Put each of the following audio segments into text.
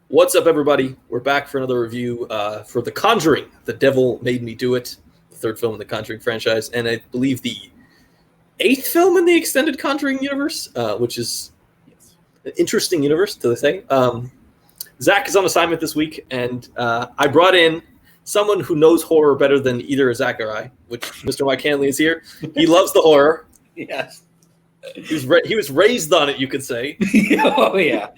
What's up, everybody? We're back for another review for The Conjuring. The Devil Made Me Do It, the third film in the Conjuring franchise, and I believe the eighth film in the extended Conjuring universe, which is an interesting universe to say. Zack is on assignment this week, and I brought in someone who knows horror better than either Zack or I, which Mr. Mike Hanley is here. He loves the horror. Yes. He was raised on it, you could say. Oh, yeah.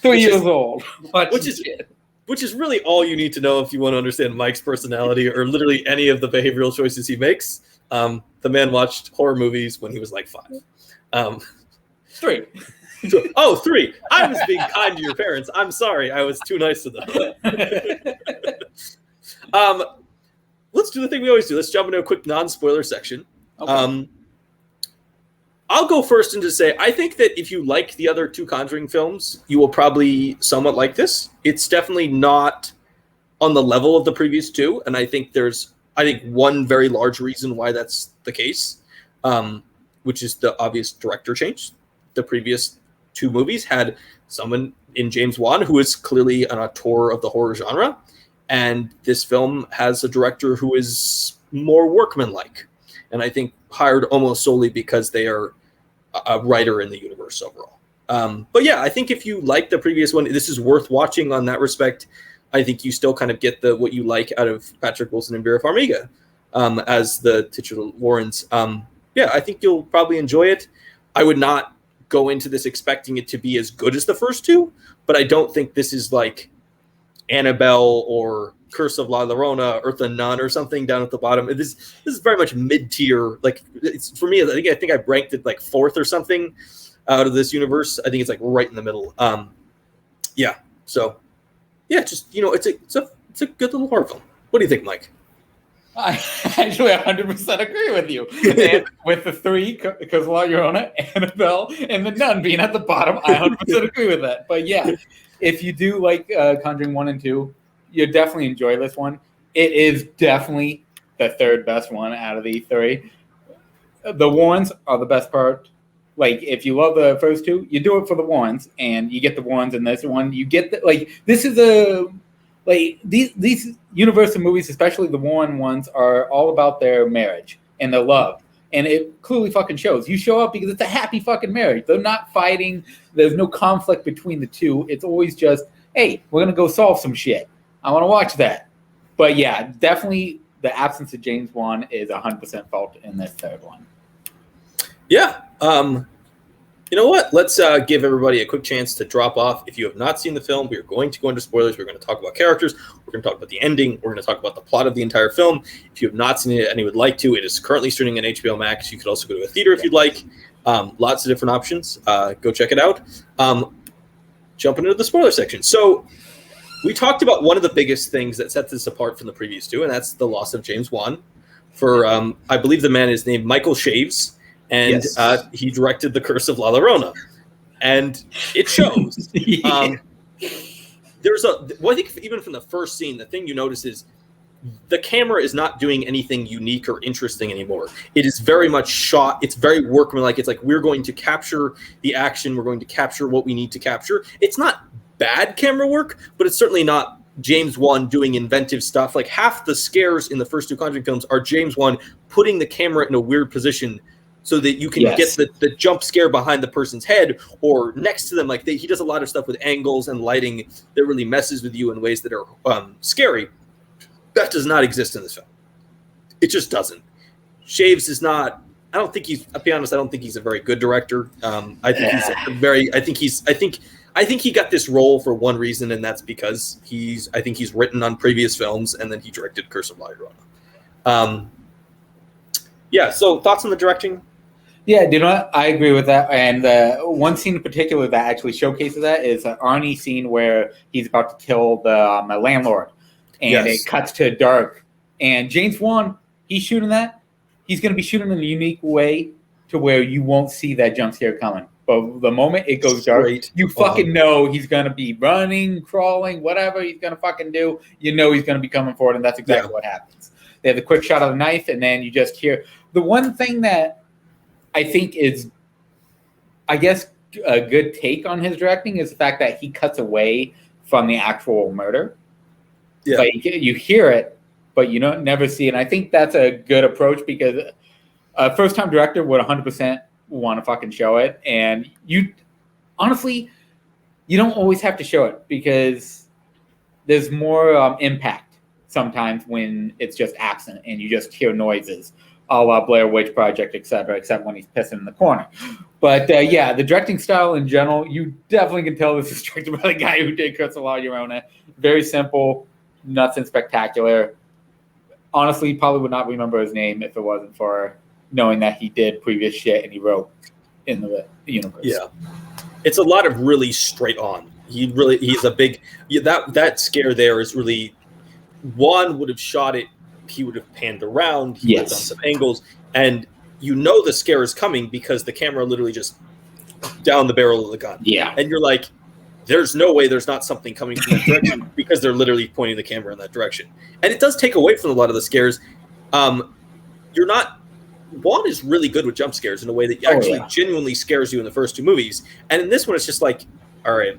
3 years old. Which is really all you need to know if you want to understand Mike's personality or literally any of the behavioral choices he makes. The man watched horror movies when he was like 5. 3. Oh, 3. I was being kind to your parents. I'm sorry. I was too nice to them. Let's do the thing we always do. Let's jump into a quick non-spoiler section. Okay. I'll go first and just say, I think that if you like the other two Conjuring films, you will probably somewhat like this. It's definitely not on the level of the previous two, and I think there's one very large reason why that's the case, which is the obvious director change. The previous two movies had someone in James Wan who is clearly an auteur of the horror genre, and this film has a director who is more workmanlike, and I think hired almost solely because they are a writer in the universe overall. But yeah, I think if you like the previous one, this is worth watching on that respect. I think you still kind of get what you like out of Patrick Wilson and Vera Farmiga as the titular Warrens. Yeah, I think you'll probably enjoy it. I would not go into this expecting it to be as good as the first two, but I don't think this is like Annabelle or Curse of La Llorona or The Nun or something down at the bottom. This is very much mid-tier. Like, it's for me, I think I ranked it like 4th or something out of this universe. I think it's like right in the middle. Yeah. So yeah, just, it's a good little horror film. What do you think, Mike? I actually 100% agree with you. And with the 3, because La Llorona, Annabelle, and The Nun being at the bottom, I 100% agree with that. But yeah, if you do like Conjuring 1 and 2, you'll definitely enjoy this one. It is definitely the third best one out of the 3. The Warrens are the best part. Like, if you love the first two, you do it for the Warrens, and you get the Warrens in this one. You get this is these Universal movies, especially the Warren ones, are all about their marriage and their love. And it clearly fucking shows. You show up because it's a happy fucking marriage. They're not fighting. There's no conflict between the two. It's always just, hey, we're going to go solve some shit. I want to watch that. But yeah, definitely the absence of James Wan is 100% fault in this third one. Yeah. You know what? Let's give everybody a quick chance to drop off. If you have not seen the film, we are going to go into spoilers. We're going to talk about characters. We're going to talk about the ending. We're going to talk about the plot of the entire film. If you have not seen it and you would like to, it is currently streaming on HBO Max. You could also go to a theater if you'd like. Lots of different options. Go check it out. Jumping into the spoiler section. So we talked about one of the biggest things that sets this apart from the previous two, and that's the loss of James Wan. For I believe the man is named Michael Shaves. And yes. He directed The Curse of La Llorona, and it shows. I think even from the first scene, the thing you notice is the camera is not doing anything unique or interesting anymore. It is very much shot. It's very workmanlike. It's like, we're going to capture the action. We're going to capture what we need to capture. It's not bad camera work, but it's certainly not James Wan doing inventive stuff. Like, half the scares in the first two Conjuring films are James Wan putting the camera in a weird position so that you can get the jump scare behind the person's head or next to them. Like, he does a lot of stuff with angles and lighting that really messes with you in ways that are scary. That does not exist in this film. It just doesn't. Shaves is not. I'll be honest. I don't think he's a very good director. I think he got this role for one reason, and that's because I think he's written on previous films, and then he directed Curse of La Llorona. Yeah. So thoughts on the directing? Yeah, you know what? I agree with that. And one scene in particular that actually showcases that is an Arnie scene where he's about to kill the landlord. And It cuts to dark. And James Wan, he's shooting that. He's going to be shooting in a unique way to where you won't see that jump scare coming. But the moment it goes dark, you fucking know he's going to be running, crawling, whatever he's going to fucking do. You know he's going to be coming forward, and that's exactly what happens. They have the quick shot of the knife, and then you just hear. The one thing that I think is, I guess, a good take on his directing is the fact that he cuts away from the actual murder. Yeah. Like you hear it, but you don't never see it. And I think that's a good approach because a first-time director would 100% want to fucking show it. And you, honestly, you don't always have to show it because there's more impact sometimes when it's just absent and you just hear noises, a la Blair Witch Project, etc., except when he's pissing in the corner. But yeah, the directing style in general, you definitely can tell this is directed by the guy who did Curse of La Llorona. Very simple, nothing spectacular. Honestly, probably would not remember his name if it wasn't for knowing that he did previous shit and he wrote in the universe. Yeah. It's a lot of really straight on. He's a big that scare there is really Juan would have shot it, he would have panned around, he would have done some angles, and you know the scare is coming because the camera literally just down the barrel of the gun. Yeah. And you're like, there's no way there's not something coming from that direction because they're literally pointing the camera in that direction. And it does take away from a lot of the scares. Juan is really good with jump scares in a way that actually genuinely scares you in the first two movies. And in this one, it's just like, all right,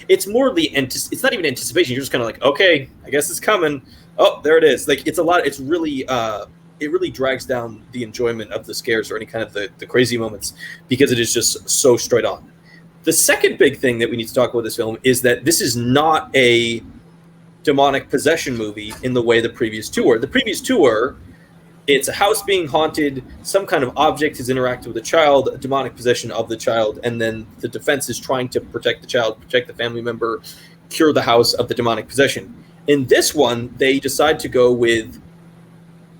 it's more it's not even anticipation. You're just kind of like, okay, I guess it's coming. Oh, there it is. Like it's a lot. It's really, it really drags down the enjoyment of the scares or any kind of the crazy moments because it is just so straight on. The second big thing that we need to talk about this film is that this is not a demonic possession movie in the way the previous two were. The previous two were, it's a house being haunted, some kind of object has interacted with a child, a demonic possession of the child, and then the defense is trying to protect the child, protect the family member, cure the house of the demonic possession. In this one, they decide to go with,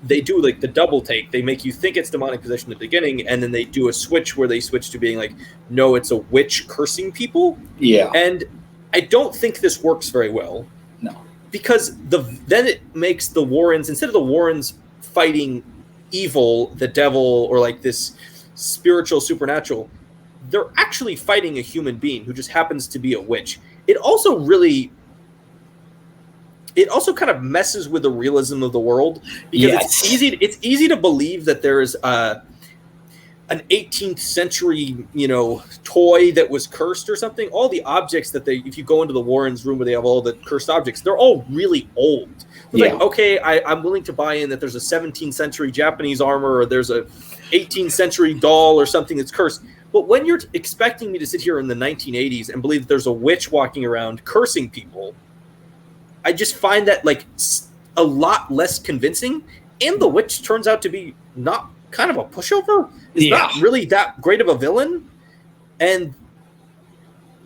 they do like the double take. They make you think it's demonic possession at the beginning, and then they do a switch where they switch to being like, no, it's a witch cursing people. Yeah. And I don't think this works very well. No. Because then it makes the Warrens, instead of the Warrens fighting evil, the devil, or like this spiritual supernatural, they're actually fighting a human being who just happens to be a witch. It also kind of messes with the realism of the world because it's easy to believe that there is an 18th century, toy that was cursed or something. All the objects if you go into the Warrens' room where they have all the cursed objects, they're all really old. Like, okay, I'm willing to buy in that there's a 17th century Japanese armor or there's a 18th century doll or something that's cursed. But when you're expecting me to sit here in the 1980s and believe that there's a witch walking around cursing people, I just find that like a lot less convincing. And the witch turns out to be not kind of a pushover. It's not really that great of a villain. And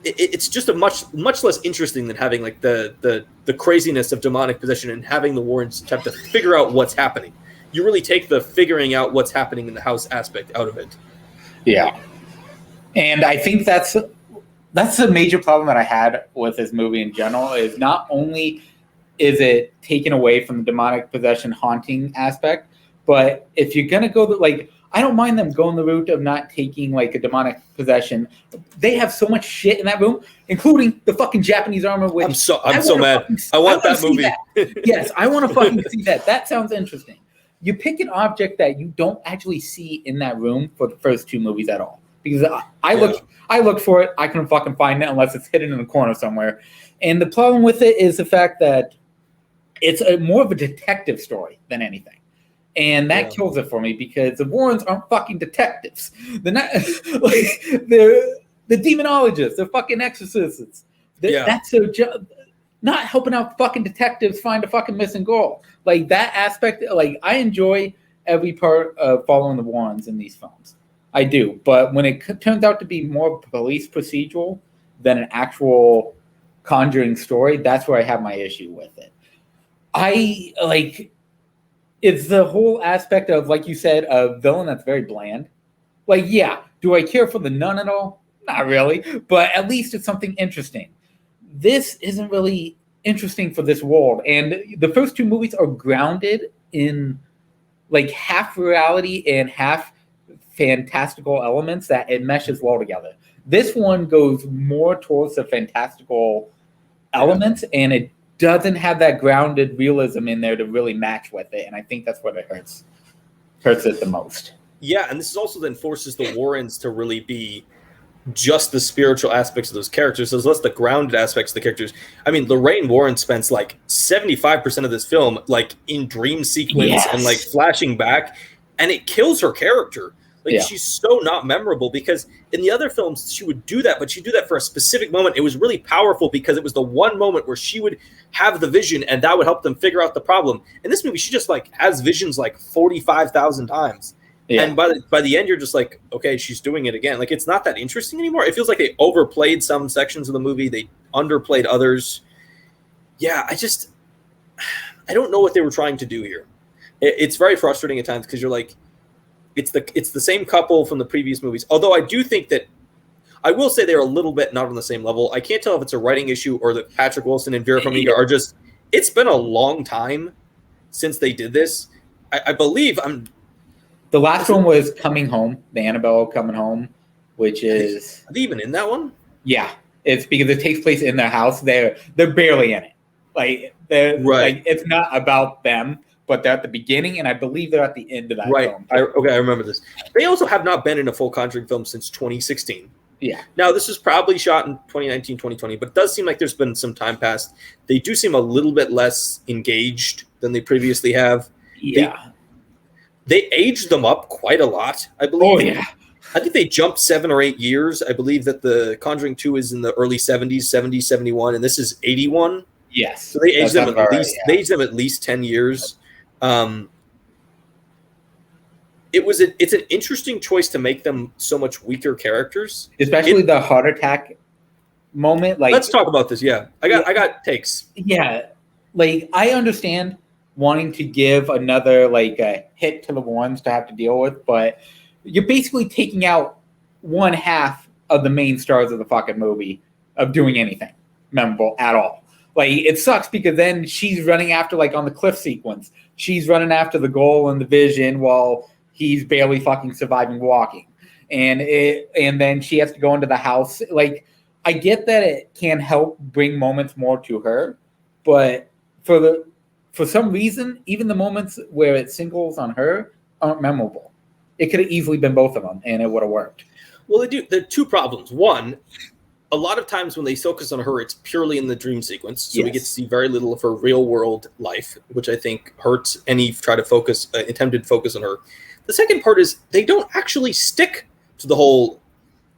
it's just a much less interesting than having like the craziness of demonic possession and having the Warrens have to figure out what's happening. You really take the figuring out what's happening in the house aspect out of it. Yeah. And I think that's a major problem that I had with this movie in general is not only is it taken away from the demonic possession haunting aspect, but if you're going to go I don't mind them going the route of not taking like a demonic possession. They have so much shit in that room, including the fucking Japanese armor. Which I'm so mad. I want that movie. Yes, I want to fucking see that. That sounds interesting. You pick an object that you don't actually see in that room for the first two movies at all. Because I looked for it. I couldn't fucking find it unless it's hidden in a corner somewhere. And the problem with it is the fact that it's more of a detective story than anything. And that kills it for me because the Warrens aren't fucking detectives. They're not they're the demonologists. They're fucking exorcists. That's their job. Not helping out fucking detectives find a fucking missing girl. Like that aspect, like I enjoy every part of following the Warrens in these films. I do. But when it turns out to be more police procedural than an actual Conjuring story, that's where I have my issue with it. It's the whole aspect of, like you said, a villain that's very bland. Like, yeah, do I care for the nun at all? Not really, but at least it's something interesting. This isn't really interesting for this world. And the first two movies are grounded in like half reality and half fantastical elements that it meshes well together. This one goes more towards the fantastical elements, and it doesn't have that grounded realism in there to really match with it, and I think that's what it hurts it the most. Yeah, and this is also then forces the Warrens to really be just the spiritual aspects of those characters. There's less the grounded aspects of the characters. I mean, Lorraine Warren spends like 75% of this film like in dream sequence and like flashing back, and it kills her character. Like she's so not memorable, because in the other films she would do that, but she'd do that for a specific moment. It was really powerful because it was the one moment where she would have the vision and that would help them figure out the problem. In this movie, she just like has visions like 45,000 times. Yeah. And by the end, you're just like, okay, she's doing it again. Like, it's not that interesting anymore. It feels like they overplayed some sections of the movie. They underplayed others. Yeah, I don't know what they were trying to do here. It's very frustrating at times because you're like, it's the same couple from the previous movies. Although I do think that, I will say they're a little bit not on the same level. I can't tell if it's a writing issue or that Patrick Wilson and Vera Farmiga are just, it's been a long time since they did this. I believe the last one was Coming Home, the Annabelle Coming Home, which is... Are they even in that one? Yeah. It's because it takes place in their house. They're barely in it. Like, like it's not about them, but they're at the beginning, and I believe they're at the end of that film. I remember this. They also have not been in a full Conjuring film since 2016. Yeah. Now, this was probably shot in 2019, 2020, but it does seem like there's been some time passed. They do seem a little bit less engaged than they previously have. Yeah. They aged them up quite a lot, I believe. Oh, yeah. I think they jumped 7 or 8 years. I believe that the Conjuring 2 is in the early 70s, 70, 71, and this is 81. Yes. So they aged them at least they aged them at least 10 years. It's an interesting choice to make them so much weaker characters. Especially the heart attack moment. Like, let's talk about this. Yeah. I got takes. Yeah. Like, I understand wanting to give another like a hit to the ones to have to deal with, but you're basically taking out one half of the main stars of the fucking movie of doing anything memorable at all. Like, it sucks because then she's running after, like, on the cliff sequence, she's running after the goal and the vision while he's barely fucking surviving walking. And then she has to go into the house. Like, I get that it can help bring moments more to her, but for some reason, even the moments where it singles on her aren't memorable. It could have easily been both of them, and it would have worked. Well, they do. There are two problems. One, a lot of times when they focus on her, it's purely in the dream sequence, so we get to see very little of her real-world life, which I think hurts any attempted focus on her. The second part is they don't actually stick to the whole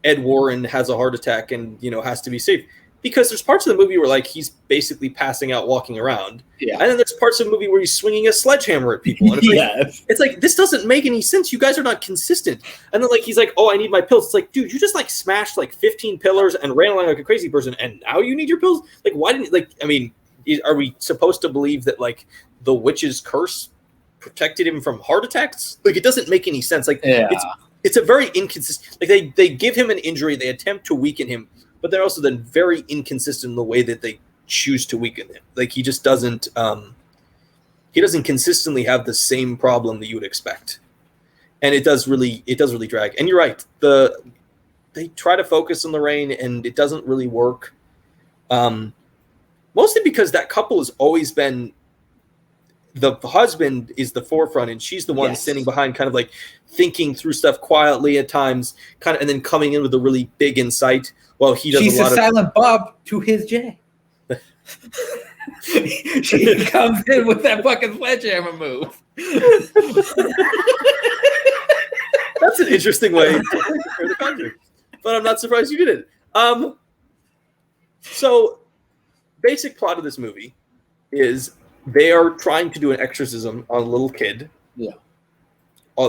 Ed Warren has a heart attack and has to be saved. Because there's parts of the movie where, like, he's basically passing out, walking around. Yeah. And then there's parts of the movie where he's swinging a sledgehammer at people. And it's like, this doesn't make any sense. You guys are not consistent. And then, like, he's like, oh, I need my pills. It's like, dude, you just, like, smashed, like, 15 pillars and ran along like a crazy person, and now you need your pills? Like, why didn't, like, I mean, are we supposed to believe that, like, the witch's curse protected him from heart attacks? Like, it doesn't make any sense. Like, it's a very inconsistent, like, they give him an injury, they attempt to weaken him, but they're also then very inconsistent in the way that they choose to weaken him. Like, he just doesn't consistently have the same problem that you would expect. And it does really drag. And you're right. They try to focus on Lorraine and it doesn't really work. Mostly because that couple has always been, the husband is the forefront and she's the one sitting behind, kind of like thinking through stuff quietly at times, kind of, and then coming in with a really big insight. Well, he does. She's a silent Bob to his Jay. She comes in with that fucking sledgehammer move. That's an interesting way to compare the Conjuring, but I'm not surprised you did it. So, basic plot of this movie is they are trying to do an exorcism on a little kid. Yeah.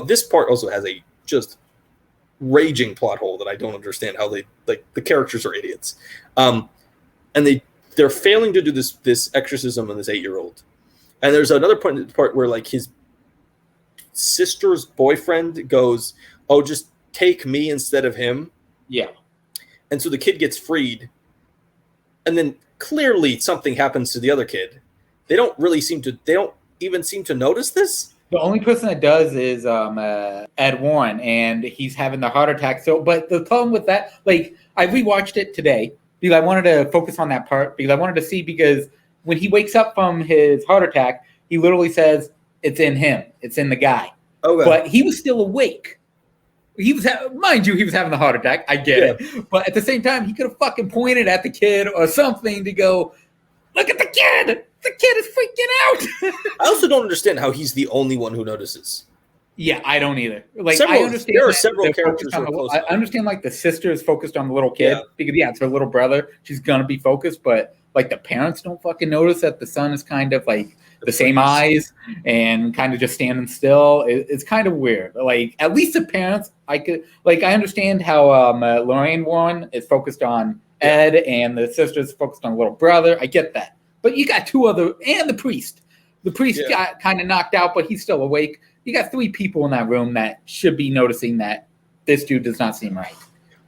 This part also has a just raging plot hole that I don't understand how they, like, the characters are idiots. And they're failing to do this exorcism on this 8-year-old. And there's another part where, like, his sister's boyfriend goes, oh, just take me instead of him. Yeah. And so the kid gets freed. And then clearly something happens to the other kid. They don't even seem to notice this. The only person that does is Ed Warren, and he's having the heart attack. So, but the problem with that, like, I rewatched it today because I wanted to focus on that part because I wanted to see, because when he wakes up from his heart attack, he literally says, it's in him. It's in the guy. Okay. But he was still awake. he was mind you, he was having the heart attack. I get it, but at the same time, he could have fucking pointed at the kid or something to go, look at the kid. The kid is freaking out. I also don't understand how he's the only one who notices. Yeah, I don't either. Like, I understand there are that several characters who are close. I understand, like, the sister is focused on the little kid because, it's her little brother. She's gonna be focused, but like the parents don't fucking notice that the son is kind of like the same eyes and kind of just standing still. It's kind of weird. Like, at least the parents, I understand how Lorraine Warren is focused on Ed and the sister's focused on the little brother. I get that, but you got two other and the priest. The priest got kind of knocked out, but he's still awake. You got three people in that room that should be noticing that this dude does not seem right.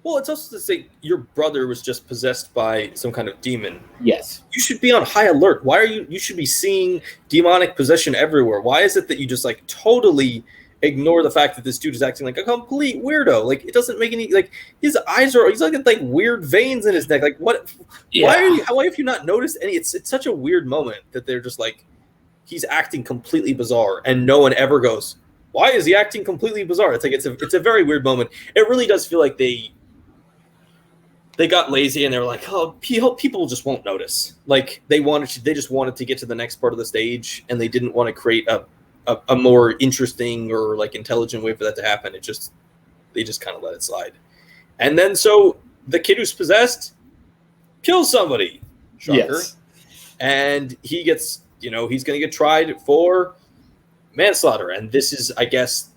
Well, it's also to say your brother was just possessed by some kind of demon. Yes. You should be on high alert. Why are you should be seeing demonic possession everywhere. Why is it that you just like totally ignore the fact that this dude is acting like a complete weirdo? Like, it doesn't make any, like, his eyes are, he's like weird veins in his neck. Like, what? Yeah. Why have you not noticed any? It's such a weird moment that they're just like, he's acting completely bizarre, and no one ever goes, why is he acting completely bizarre? It's like it's a very weird moment. It really does feel like they got lazy and they were like, oh, people just won't notice. Like, they just wanted to get to the next part of the stage, and they didn't want to create a more interesting or like intelligent way for that to happen. They just kind of let it slide. And then so the kid who's possessed kills somebody. Shocker. Yes. And he gets, he's going to get tried for manslaughter. And this is, I guess,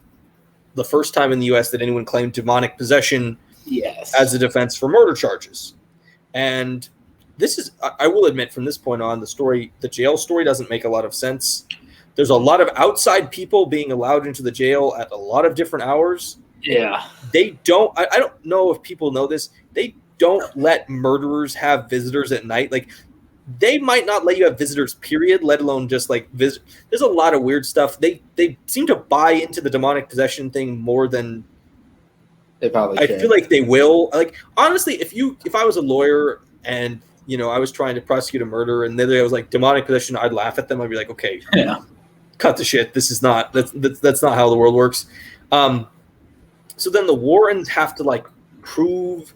the first time in the U.S. that anyone claimed demonic possession as a defense for murder charges. And this is, I will admit, from this point on, the jail story doesn't make a lot of sense. There's a lot of outside people being allowed into the jail at a lot of different hours. Yeah. They don't, I don't know if people know this, they don't let murderers have visitors at night. Like, they might not let you have visitors, period, let alone just like visit. There's a lot of weird stuff. They seem to buy into the demonic possession thing more than they probably I feel like they will. Like, honestly, if I was a lawyer and I was trying to prosecute a murder and then I was like demonic possession, I'd laugh at them. I'd be like, okay, cut the shit. This is not that's not how the world works. So then the Warrens have to like prove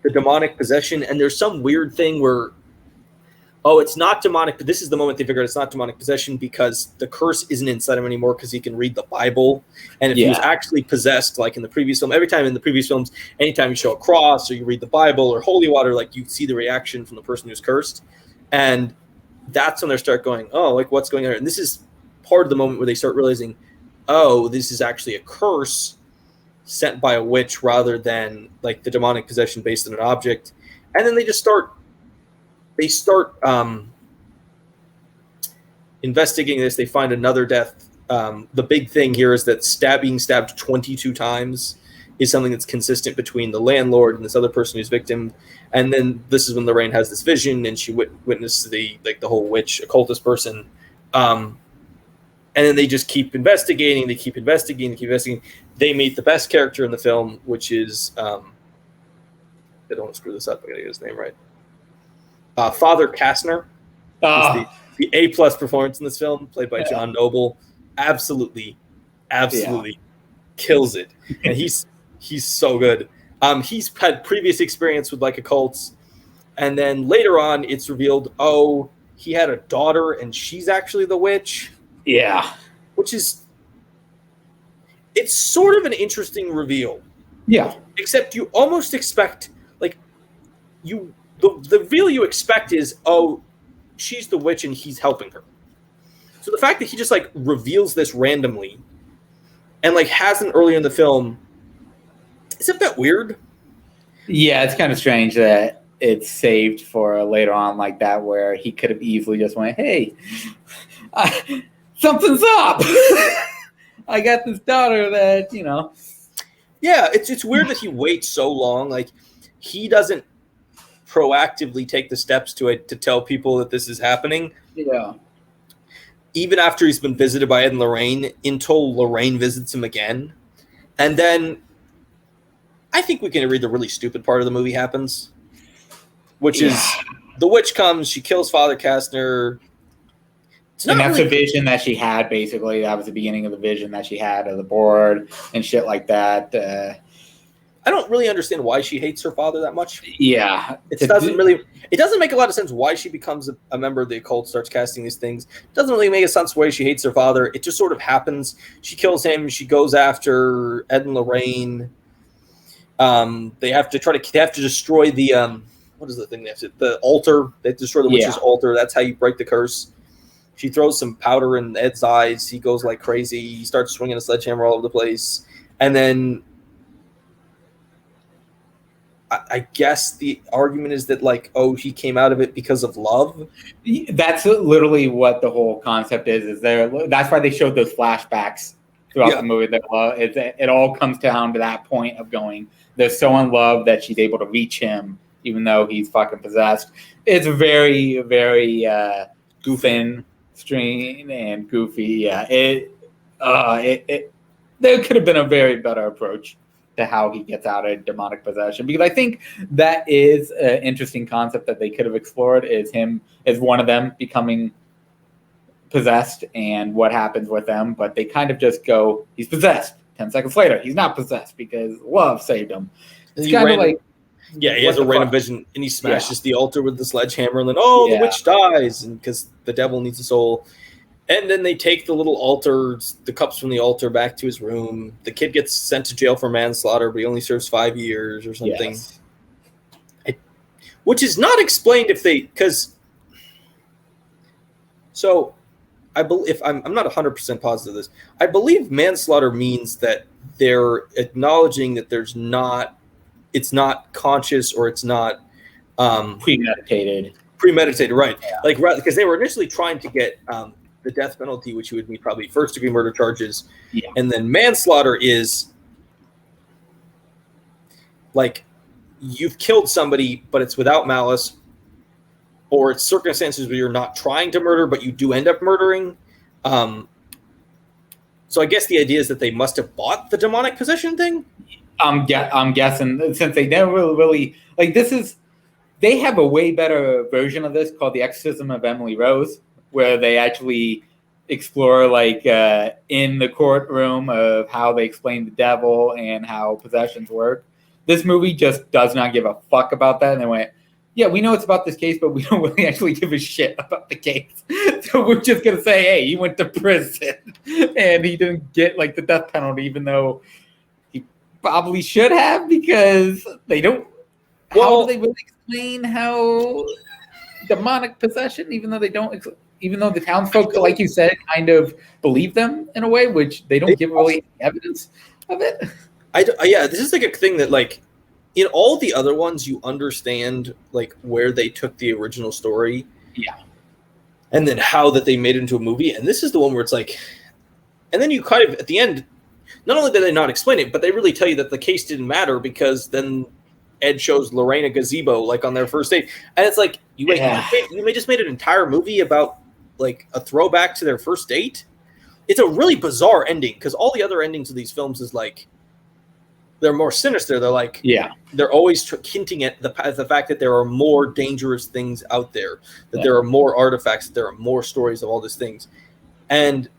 the demonic possession, and there's some weird thing where, it's not demonic, but this is the moment they figure out it's not demonic possession because the curse isn't inside him anymore because he can read the Bible. And if he was actually possessed, like in the previous film, every time in the previous films, anytime you show a cross or you read the Bible or holy water, like you see the reaction from the person who's cursed. And that's when they start going, oh, like what's going on? And this is part of the moment where they start realizing, oh, this is actually a curse sent by a witch rather than like the demonic possession based on an object. And then they start investigating this. They find another death. The big thing here is that being stabbed 22 times is something that's consistent between the landlord and this other person who's victim. And then this is when Lorraine has this vision and she witnessed the whole witch occultist person. And then they just keep investigating. They keep investigating. They meet the best character in the film, which is I don't want to screw this up. I got to get his name right. Father Kastner. The A+ performance in this film, played by John Noble, absolutely kills it, and he's so good. He's had previous experience with like occults, and then later on, it's revealed, he had a daughter, and she's actually the witch. Yeah, which is it's sort of an interesting reveal. Yeah, except you almost expect the reveal you expect is, she's the witch and he's helping her. So the fact that he just like reveals this randomly and like hasn't earlier in the film, isn't that weird? Yeah, it's kind of strange that it's saved for later on like that, where he could have easily just went, hey, something's up. I got this daughter that, Yeah, it's weird that he waits so long. Like, he doesn't proactively take the steps to tell people that this is happening. Yeah. Even after he's been visited by Ed and Lorraine, until Lorraine visits him again. And then I think we can read the really stupid part of the movie happens, which is the witch comes, she kills Father Kastner. And that's the vision that she had, basically. That was the beginning of the vision that she had of the board and shit like that. I don't really understand why she hates her father that much. Yeah. It doesn't make a lot of sense why she becomes a member of the occult, starts casting these things. It doesn't really make a sense why she hates her father. It just sort of happens. She kills him. She goes after Ed and Lorraine. They have to destroy the what is the thing the altar. They destroy the witch's altar. That's how you break the curse. She throws some powder in Ed's eyes. He goes like crazy. He starts swinging a sledgehammer all over the place, and then I guess the argument is that like, oh, he came out of it because of love. That's literally what the whole concept is that's why they showed those flashbacks throughout the movie. That it all comes down to that point of going, they're so in love that she's able to reach him even though he's fucking possessed. It's very, very goofy, string and goofy. There could have been a very better approach to how he gets out of demonic possession, because I think that is an interesting concept that they could have explored, is him as one of them becoming possessed and what happens with them. But they kind of just go, he's possessed. 10 seconds later, he's not possessed because love saved him. It's kind of like, he has a random vision and he smashes the altar with the sledgehammer, and then the witch dies, and because the devil needs a soul. And then they take the little altar, the cups from the altar, back to his room. The kid gets sent to jail for manslaughter, but he only serves 5 years or something. Yes. Which is not explained because. So, if I'm not 100% positive of this, I believe manslaughter means that they're acknowledging that it's not conscious, or it's not premeditated. Premeditated, right? Yeah. Because they were initially trying to get the death penalty, which would be probably first-degree murder charges, and then manslaughter is like you've killed somebody, but it's without malice, or it's circumstances where you're not trying to murder, but you do end up murdering. So I guess the idea is that they must have bought the demonic possession thing. I'm guessing, since they never really like this is. They have a way better version of this called The Exorcism of Emily Rose, where they actually explore like in the courtroom of how they explain the devil and how possessions work. This movie just does not give a fuck about that. And they went, yeah, we know it's about this case, but we don't really actually give a shit about the case. So we're just going to say, hey, he went to prison and he didn't get like the death penalty, even though he probably should have, because they don't. How do they really explain how demonic possession, even though the townsfolk, like you said, kind of believe them in a way, which they don't give really evidence of it? This is like a thing that, like, in all the other ones, you understand like where they took the original story, and then how that they made it into a movie. And this is the one where it's like, and then you kind of at the end, not only did they not explain it, but they really tell you that the case didn't matter, because then Ed shows Lorraine a gazebo like on their first date, and it's like you may just made an entire movie about like a throwback to their first date. It's a really bizarre ending, because all the other endings of these films is like they're more sinister. They're like they're always hinting at the fact that there are more dangerous things out there, that there are more artifacts, that there are more stories of all these things, and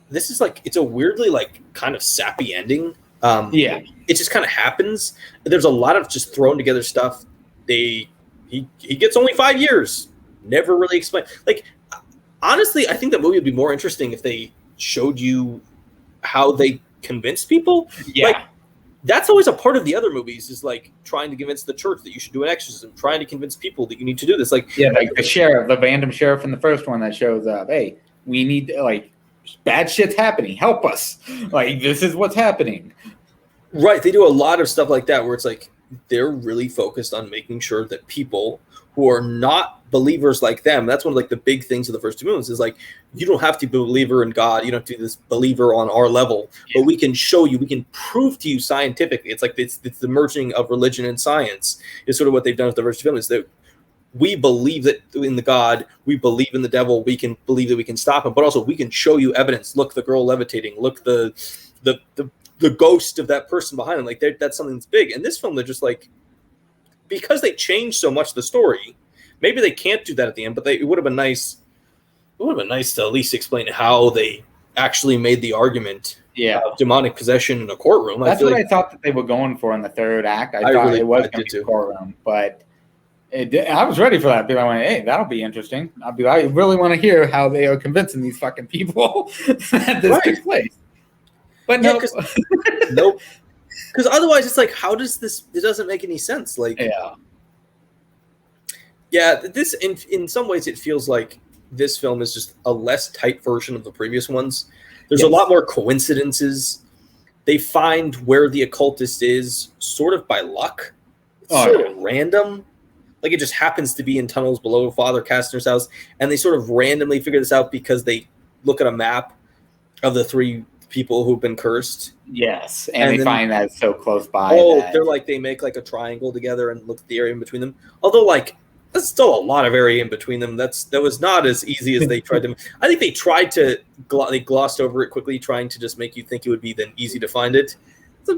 this is like it's a weirdly like kind of sappy ending. It just kind of happens. There's a lot of just thrown together stuff. He gets only 5 years. Never really explained. Like, honestly, I think that movie would be more interesting if they showed you how they convinced people. Like, that's always a part of the other movies, is like trying to convince the church that you should do an exorcism, trying to convince people that you need to do this. Like, like the random sheriff in the first one that shows up. Hey, we need like bad shit's happening. Help us. Like, this is what's happening. Right, they do a lot of stuff like that where it's like they're really focused on making sure that people who are not believers like them, that's one of like the big things of the first two movies, is like you don't have to be a believer in God, you don't have to be this believer on our level, but we can show you, we can prove to you scientifically. It's like it's the merging of religion and science is sort of what they've done with the first two films. That we believe that in the God, we believe in the devil, we can believe that we can stop him, but also we can show you evidence. Look, the girl levitating, look, the ghost of that person behind him. Like that's something that's big. And this film, they're just like, because they changed so much the story, maybe they can't do that at the end, but it would have been nice. It would have been nice to at least explain how they actually made the argument Yeah. of demonic possession in a courtroom. That's what I thought that they were going for in the third act. I thought it was going to be a courtroom, but I was ready for that. I went, hey, that'll be interesting. I really want to hear how they are convincing these fucking people that this took place. But no, nope. Because otherwise, it's like, how does this? It doesn't make any sense. Like, this in some ways it feels like this film is just a less tight version of the previous ones. There's a lot more coincidences. They find where the occultist is sort of by luck. It's sort of random. Like, it just happens to be in tunnels below Father Kastner's house, and they sort of randomly figure this out because they look at a map of the 3 people who've been cursed. Yes, and they find that it's so close by. They're like, they make like a triangle together and look at the area in between them. Although, like, there's still a lot of area in between them. That was not as easy as they tried to. I think they tried to. They glossed over it quickly, trying to just make you think it would be then easy to find it. It's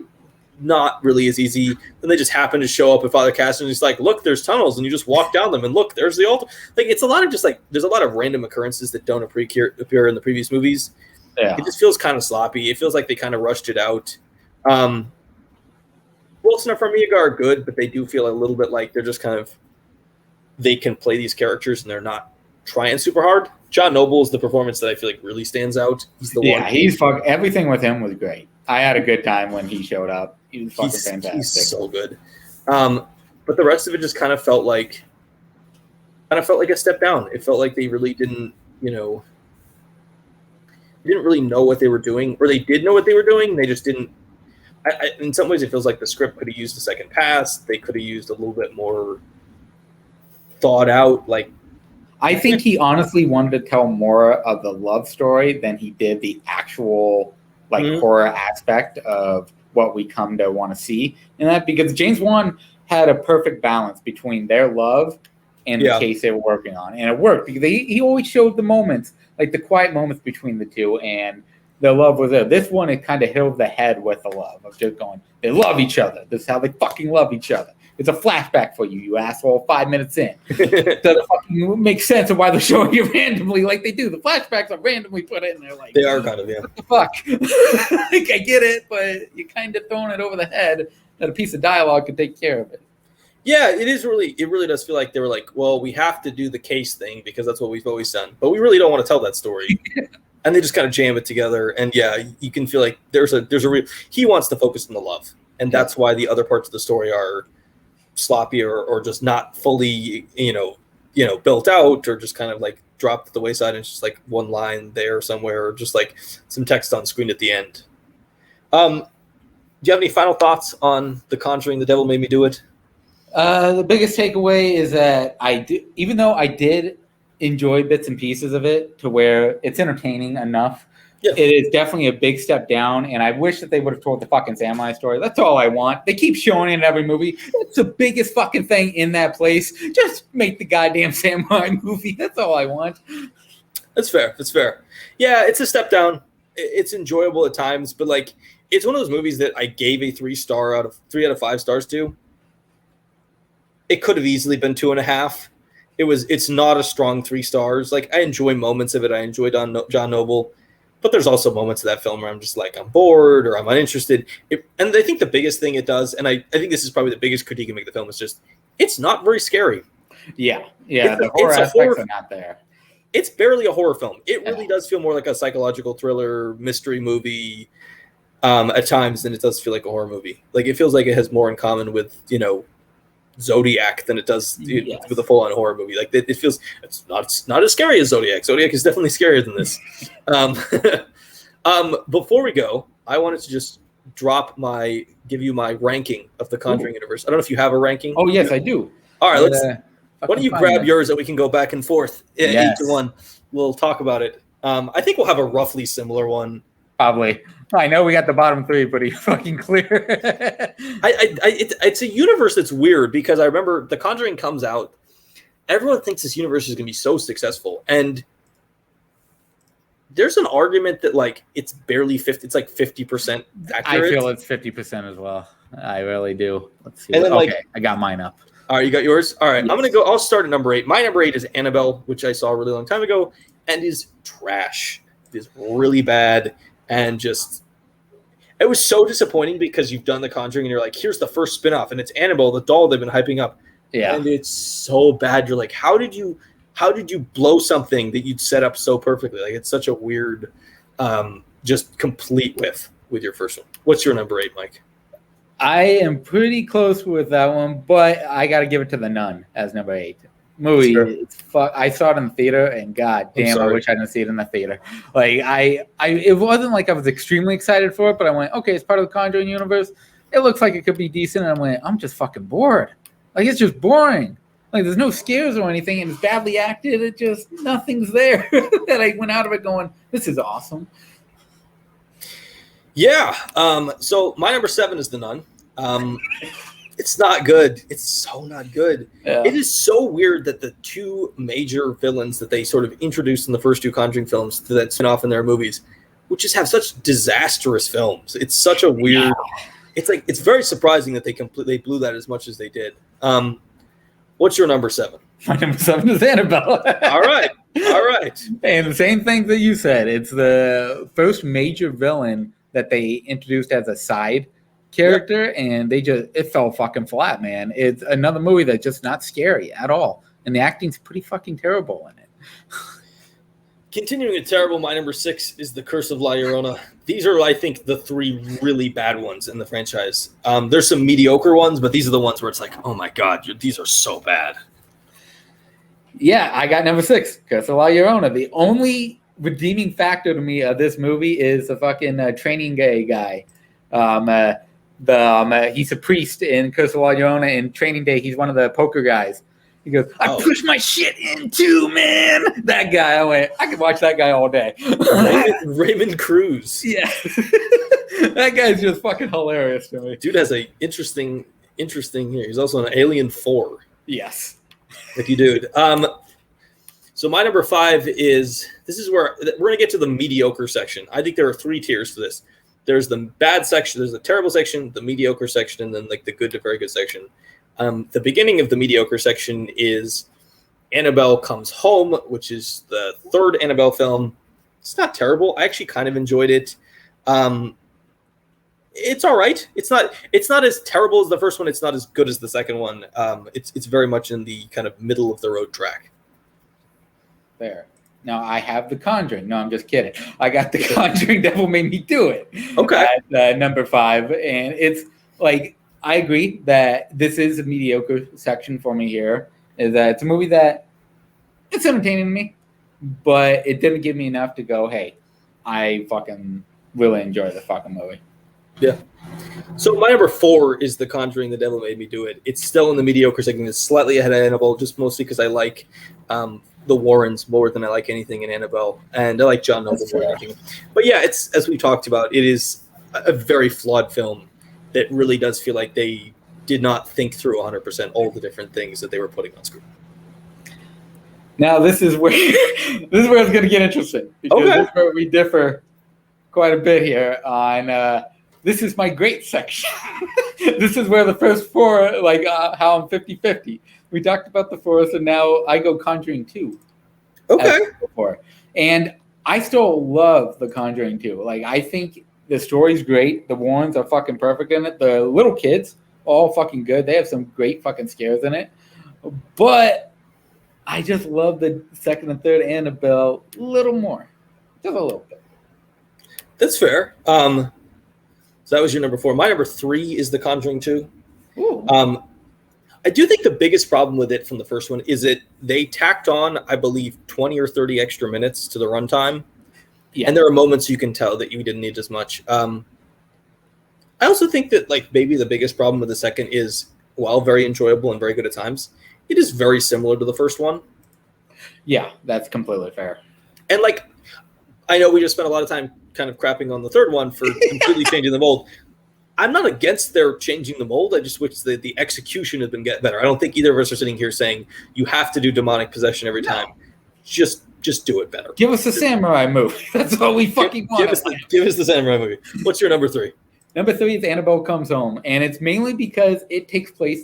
not really as easy. Then they just happen to show up at Father Kastner, and he's like, "Look, there's tunnels," and you just walk down them, and look, there's the altar. Like, it's a lot of just like there's a lot of random occurrences that don't appear in the previous movies. Yeah. It just feels kind of sloppy. It feels like they kind of rushed it out. Wilson and Farmiga are good, but they do feel a little bit like they're just kind of they can play these characters and they're not trying super hard. John Noble is the performance that I feel like really stands out. He's the one. Yeah, everything with him was great. I had a good time when he showed up. He was fucking fantastic. He's so good. But the rest of it just kind of felt like a step down. It felt like they really didn't, didn't really know what they were doing, or they did know what they were doing. They just didn't. In some ways, it feels like the script could have used a second pass. They could have used a little bit more thought out. Like, I think he honestly wanted to tell more of the love story than he did the actual horror aspect of what we come to want to see. And that because James Wan had a perfect balance between their love and the case they were working on, and it worked because he always showed the moments, like the quiet moments between the two, and the love was there. This one, it kind of hit over the head with the love of just going, they love each other. This is how they fucking love each other. It's a flashback for you asshole, 5 minutes in. Doesn't fucking make sense of why they're showing you randomly like they do. The flashbacks are randomly put in there. Like, they are kind of, what the fuck? Like, I get it, but you're kind of throwing it over the head that a piece of dialogue could take care of it. Yeah, it really does feel like they were like, well, we have to do the case thing because that's what we've always done. But we really don't want to tell that story. And they just kind of jam it together. And you can feel like there's a real, he wants to focus on the love. And that's why the other parts of the story are sloppy or just not fully, built out, or just kind of like dropped to the wayside. And it's just like one line there somewhere, or just like some text on screen at the end. Do you have any final thoughts on The Conjuring, The Devil Made Me Do It? The biggest takeaway is that even though I did enjoy bits and pieces of it to where it's entertaining enough, it is definitely a big step down, and I wish that they would have told the fucking samurai story. That's all I want. They keep showing it in every movie. It's the biggest fucking thing in that place. Just make the goddamn samurai movie. That's all I want. That's fair. Yeah, it's a step down. It's enjoyable at times, but like it's one of those movies that I gave a 3 out of 5 stars to. It could have easily been 2.5. It's not a strong 3 stars. Like, I enjoy moments of it. I enjoy John Noble, but there's also moments of that film where I'm just like, I'm bored or I'm uninterested. And I think the biggest thing it does, and I think this is probably the biggest critique you make of the film, is just it's not very scary. Yeah. The horror aspects are not there. It's barely a horror film. It really does feel more like a psychological thriller, mystery movie at times than it does feel like a horror movie. Like, it feels like it has more in common with, Zodiac than it does with a full-on horror movie. Like, it feels it's not as scary as Zodiac. Zodiac is definitely scarier than this. Before we go, I wanted to just give you my ranking of the Conjuring universe. I don't know if you have a ranking. Oh yes, I do. All right, why don't you grab yours and we can go back and forth each one. We'll talk about it. I think we'll have a roughly similar one. Probably. I know we got the bottom 3 pretty fucking clear. It's a universe that's weird because I remember The Conjuring comes out. Everyone thinks this universe is going to be so successful. And there's an argument that like it's barely 50. It's like 50% accurate. I feel it's 50% as well. I really do. Let's see. And then, I got mine up. All right, you got yours? All right, yes. I'm going to go. I'll start at number 8. My number 8 is Annabelle, which I saw a really long time ago and is trash. is really bad, and just it was so disappointing because you've done The Conjuring and you're like, here's the first spin-off, and it's Annabelle, the doll they've been hyping up. Yeah. And it's so bad. You're like, how did you blow something that you'd set up so perfectly? Like, it's such a weird, just complete with your first one. What's your number 8, Mike? I am pretty close with that one, but I got to give it to The Nun as number 8. Movie, Sure. I saw it in the theater, and god damn, I wish I didn't see it in the theater. Like it wasn't like I was extremely excited for it, but I went, okay, it's part of the Conjuring universe. It looks like it could be decent, and I went, I'm just fucking bored. Like, it's just boring. Like, there's no scares or anything, and it's badly acted. It just nothing's there. That I went out of it going, this is awesome. Yeah. So my number 7 is The Nun. It's not good. It's so not good. Yeah. It is so weird that the two major villains that they sort of introduced in the first 2 Conjuring films to that spin off in their movies, which just have such disastrous films. It's such a weird. Yeah. It's very surprising that they blew that as much as they did. What's your number 7? My number 7 is Annabelle. All right. And the same thing that you said. It's the first major villain that they introduced as a side character, and it fell fucking flat, man. It's another movie that's just not scary at all, and the acting's pretty fucking terrible in it. Continuing a terrible, my number 6 is The Curse of La Llorona. These are, I think, the 3 really bad ones in the franchise. There's some mediocre ones, but these are the ones where it's like, oh my god, these are so bad. Yeah, I got number 6, Curse of La Llorona. The only redeeming factor to me of this movie is the fucking Training Day guy. He's a priest in Curse of La Llorona. In Training Day, he's one of the poker guys. He goes, I push my shit in too, man. That guy, I could watch that guy all day. Raymond Cruz. Yeah. That guy's just fucking hilarious to me. Dude has a interesting here. He's also an Alien 4. Yes. Lucky dude. So my number 5 is, this is where we're going to get to the mediocre section. I think there are 3 tiers to this. There's the bad section, there's the terrible section, the mediocre section, and then like the good to very good section. The beginning of the mediocre section is Annabelle Comes Home, which is the 3rd Annabelle film. It's not terrible. I actually kind of enjoyed it. It's all right. It's not as terrible as the first one. It's not as good as the second one. It's very much in the kind of middle of the road track. There. Now I have The Conjuring. No, I'm just kidding. I got The Conjuring. Devil Made Me Do It. Okay. At number 5, and it's like, I agree that this is a mediocre section for me here. Is that it's a movie that it's entertaining to me, but it didn't give me enough to go, hey, I fucking really enjoy the fucking movie. Yeah. So my number 4 is The Conjuring, The Devil Made Me Do It. It's still in the mediocre segment. It's slightly ahead of Annabelle, just mostly because I like the Warrens more than I like anything in Annabelle, and I like John Noble more than anything. But yeah, it's, as we talked about, it is a very flawed film that really does feel like they did not think through 100% all the different things that they were putting on screen. Now this is where it's going to get interesting, because this is where we differ quite a bit here on. This is my great section. This is where the first 4, like how I'm 50-50. We talked about the first, and now I go Conjuring 2. Okay. And I still love The Conjuring 2. Like, I think the story's great. The Warrens are fucking perfect in it. The little kids, all fucking good. They have some great fucking scares in it. But I just love the second and third Annabelle a little more. Just a little bit. That's fair. So that was your number 4. My number 3 is The Conjuring 2. Ooh. I do think the biggest problem with it from the first one is that they tacked on, I believe, 20 or 30 extra minutes to the runtime. Yeah. And there are moments you can tell that you didn't need as much. I also think that, like, maybe the biggest problem with the second is, while very enjoyable and very good at times, it is very similar to the first one. Yeah, that's completely fair. And, like, I know we just spent a lot of time kind of crapping on the third one for completely changing the mold. I'm not against their changing the mold. I just wish that the execution had been better. I don't think either of us are sitting here saying you have to do demonic possession every time. Just do it better. Give us a samurai movie. That's all we fucking want. Give us the samurai movie. What's your number 3? Number 3 is Annabelle Comes Home, and it's mainly because it takes place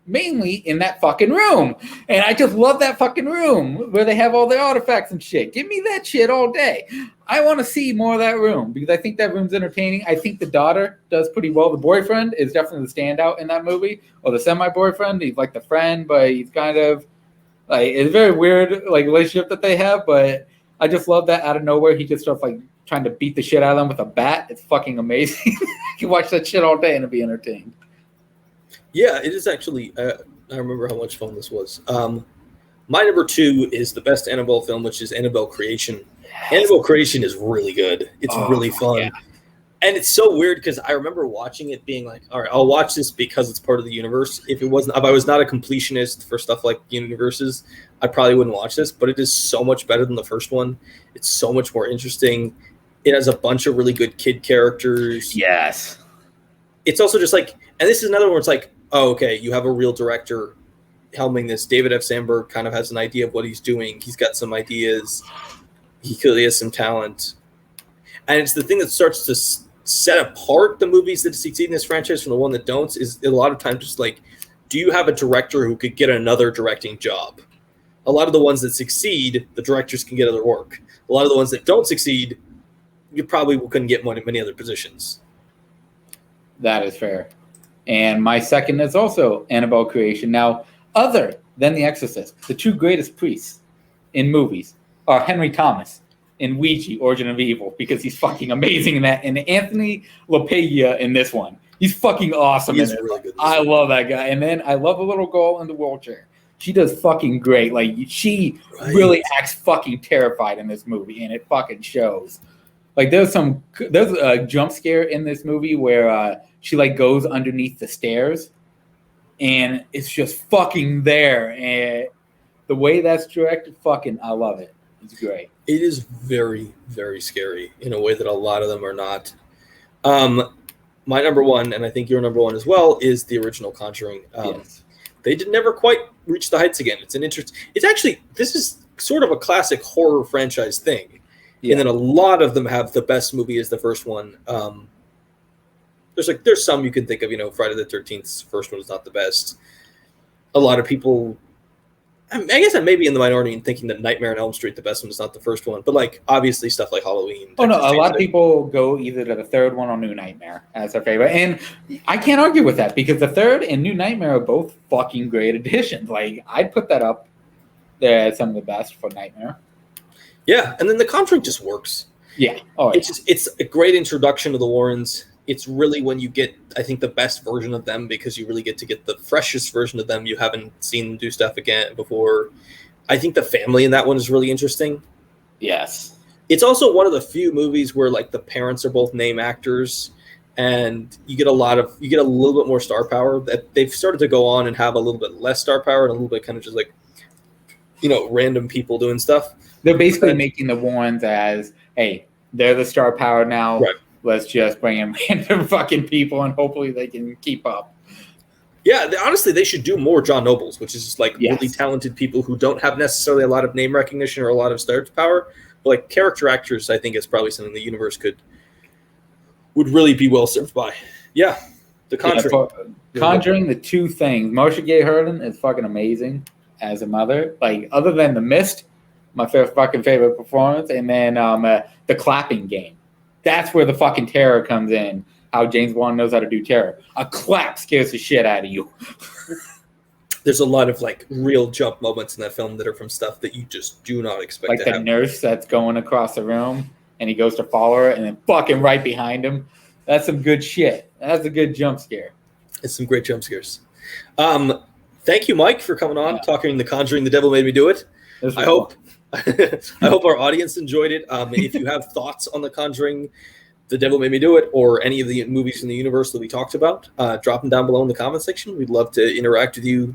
mainly in that fucking room. And I just love that fucking room where they have all their artifacts and shit. Give me that shit all day. I want to see more of that room because I think that room's entertaining. I think the daughter does pretty well. The boyfriend is definitely the standout in that movie, or the semi-boyfriend. He's like the friend, but he's kind of like, it's a very weird like relationship that they have. But I just love that out of nowhere he just starts like trying to beat the shit out of them with a bat. It's fucking amazing. You can watch that shit all day and be entertained. Yeah, it is actually. I remember how much fun this was. My number 2 is the best Annabelle film, which is Annabelle Creation. Yes. Annabelle Creation is really good. It's really fun. Yeah. And it's so weird because I remember watching it being like, all right, I'll watch this because it's part of the universe. If I was not a completionist for stuff like universes, I probably wouldn't watch this, but it is so much better than the first one. It's so much more interesting. It has a bunch of really good kid characters. Yes. It's also just like, and this is another one where it's like, oh, okay, you have a real director helming this. David F. Sandberg kind of has an idea of what he's doing. He's got some ideas. He clearly has some talent. And it's the thing that starts to set apart the movies that succeed in this franchise from the one that don't, is a lot of times just like, do you have a director who could get another directing job? A lot of the ones that succeed, the directors can get other work. A lot of the ones that don't succeed, you probably couldn't get many other positions. That is fair. And my second is also Annabelle Creation. Now, other than The Exorcist, the 2 greatest priests in movies are Henry Thomas in Ouija, Origin of Evil, because he's fucking amazing in that, and Anthony LaPaglia in this one. He's fucking awesome in it. Really good. I love that guy. And then I love a little girl in the wheelchair. She does fucking great. Like, she really acts fucking terrified in this movie, and it fucking shows. Like, there's a jump scare in this movie where she like goes underneath the stairs, and it's just fucking there. And the way that's directed, fucking, I love it. It's great. It is very, very scary in a way that a lot of them are not. My number 1, and I think your number 1 as well, is the original Conjuring. Yes. They did never quite reach the heights again. It's actually, this is sort of a classic horror franchise thing. Yeah. And then a lot of them have the best movie as the first one. There's some you can think of, Friday the 13th's first one is not the best. A lot of people, I guess I may be in the minority in thinking that Nightmare on Elm Street, the best one, is not the first one. But like, obviously stuff like Halloween. Oh no, a lot of people go either to the third one or New Nightmare as their favorite. And I can't argue with that because the third and New Nightmare are both fucking great additions. Like, I'd put that up there as some of the best for Nightmare. Yeah, and then The Conjuring just works. Yeah. It's a great introduction to the Warrens. It's really when you get, I think, the best version of them because you really get to get the freshest version of them. You haven't seen them do stuff again before. I think the family in that one is really interesting. Yes. It's also one of the few movies where like the parents are both name actors, and you get a little bit more star power. That they've started to go on and have a little bit less star power and a little bit kind of just like, random people doing stuff. They're basically making the Warrens as, hey, they're the star power now. Right. Let's just bring in random fucking people and hopefully they can keep up. Yeah, honestly, they should do more John Nobles, which is just like really talented people who don't have necessarily a lot of name recognition or a lot of star power. But like character actors, I think is probably something the universe would really be well served by. Yeah, The Conjuring. Yeah, Conjuring, the 2 things. Marcia Gay Harden is fucking amazing as a mother. Like, other than The Mist, my fucking favorite performance, and then The Clapping Game. That's where the fucking terror comes in. How James Wan knows how to do terror. A clap scares the shit out of you. There's a lot of like real jump moments in that film that are from stuff that you just do not expect. Like to the happen. Nurse that's going across the room and he goes to follow her and then fucking right behind him. That's some good shit. That's a good jump scare. It's some great jump scares. Thank you, Mike, for coming on, talking The Conjuring, The Devil Made Me Do It. I hope our audience enjoyed it. If you have thoughts on The Conjuring, The Devil Made Me Do It, or any of the movies in the universe that we talked about, drop them down below in the comment section. We'd love to interact with you.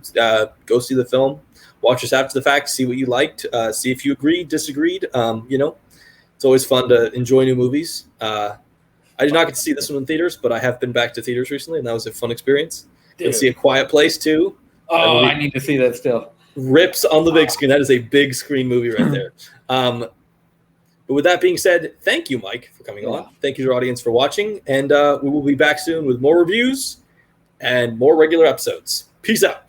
Go see the film. Watch us after the fact. See what you liked. See if you agreed, disagreed. It's always fun to enjoy new movies. I did not get to see this one in theaters, but I have been back to theaters recently, and that was a fun experience. And see A Quiet Place, too. Oh, I need to see that still. Rips on the big screen. That is a big screen movie right there. But with that being said, thank you, Mike, for coming on. Thank you to our audience for watching. And we will be back soon with more reviews and more regular episodes. Peace out.